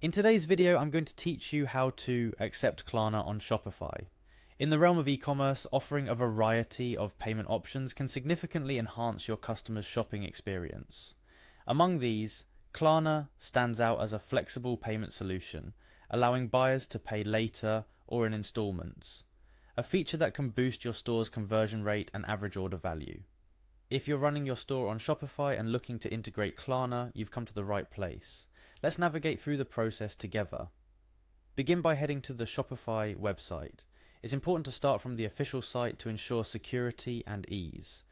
In today's video, I'm going to teach you how to accept Klarna on Shopify. In the realm of e-commerce, offering a variety of payment options can significantly enhance your customers' shopping experience. Among these, Klarna stands out as a flexible payment solution, allowing buyers to pay later or in installments, a feature that can boost your store's conversion rate and average order value. If you're running your store on Shopify and looking to integrate Klarna, you've come to the right place. Let's navigate through the process together. Begin by heading to the Shopify website. It's important to start from the official site to ensure security and ease.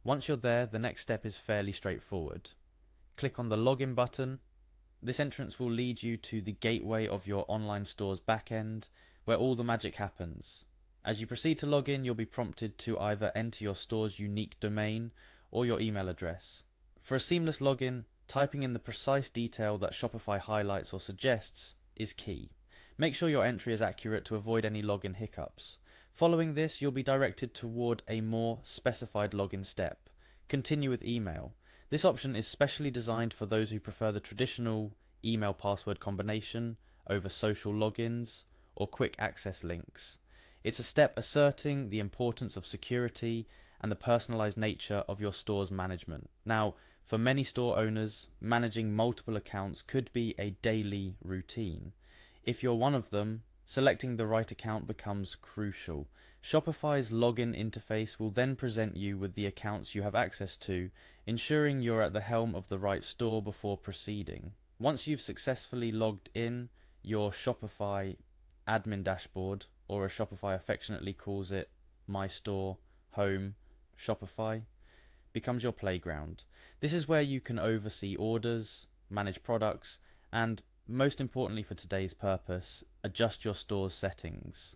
Once you're there, the next step is fairly straightforward. Click on the Login button. This entrance will lead you to the gateway of your online store's backend, where all the magic happens. As you proceed to log in, you'll be prompted to either enter your store's unique domain or your email address. For a seamless login, typing in the precise detail that Shopify highlights or suggests is key. Make sure your entry is accurate to avoid any login hiccups. Following this, you'll be directed toward a more specified login step. Continue with email. This option is specially designed for those who prefer the traditional email password combination over social logins or quick access links. It's a step asserting the importance of security and the personalized nature of your store's management. Now, for many store owners, managing multiple accounts could be a daily routine. If you're one of them, selecting the right account becomes crucial. Shopify's login interface will then present you with the accounts you have access to, ensuring you're at the helm of the right store before proceeding. Once you've successfully logged in, your Shopify admin dashboard, or as Shopify affectionately calls it, My Store, Home, Shopify, becomes your playground. This is where you can oversee orders, manage products, and most importantly for today's purpose, adjust your store's settings.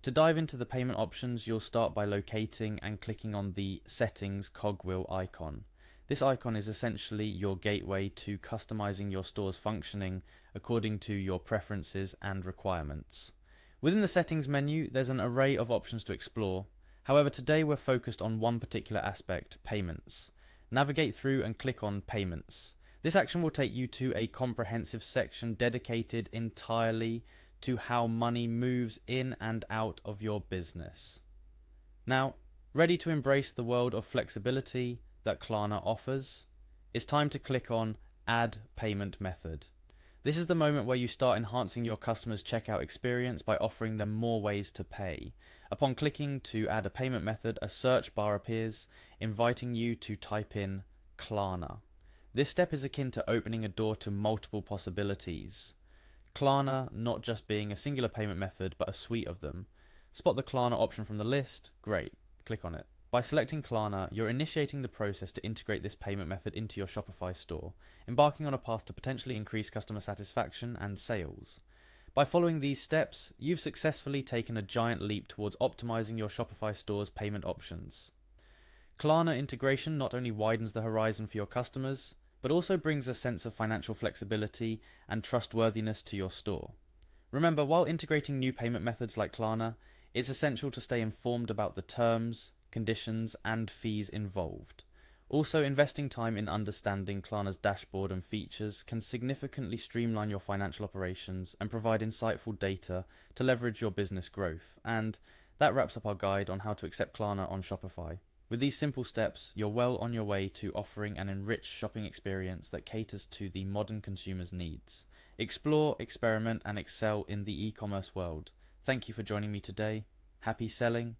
To dive into the payment options, you'll start by locating and clicking on the Settings cogwheel icon. This icon is essentially your gateway to customizing your store's functioning according to your preferences and requirements. Within the settings menu, there's an array of options to explore. However, today we're focused on one particular aspect, payments. Navigate through and click on Payments. This action will take you to a comprehensive section dedicated entirely to how money moves in and out of your business. Now, ready to embrace the world of flexibility that Klarna offers? It's time to click on Add Payment Method. This is the moment where you start enhancing your customers' checkout experience by offering them more ways to pay. Upon clicking to add a payment method, a search bar appears, inviting you to type in Klarna. This step is akin to opening a door to multiple possibilities. Klarna not just being a singular payment method, but a suite of them. Spot the Klarna option from the list? Great. Click on it. By selecting Klarna, you're initiating the process to integrate this payment method into your Shopify store, embarking on a path to potentially increase customer satisfaction and sales. By following these steps, you've successfully taken a giant leap towards optimizing your Shopify store's payment options. Klarna integration not only widens the horizon for your customers, but also brings a sense of financial flexibility and trustworthiness to your store. Remember, while integrating new payment methods like Klarna, it's essential to stay informed about the terms, conditions, and fees involved. Also, investing time in understanding Klarna's dashboard and features can significantly streamline your financial operations and provide insightful data to leverage your business growth. And that wraps up our guide on how to accept Klarna on Shopify. With these simple steps, you're well on your way to offering an enriched shopping experience that caters to the modern consumer's needs. Explore, experiment, and excel in the e-commerce world. Thank you for joining me today. Happy selling.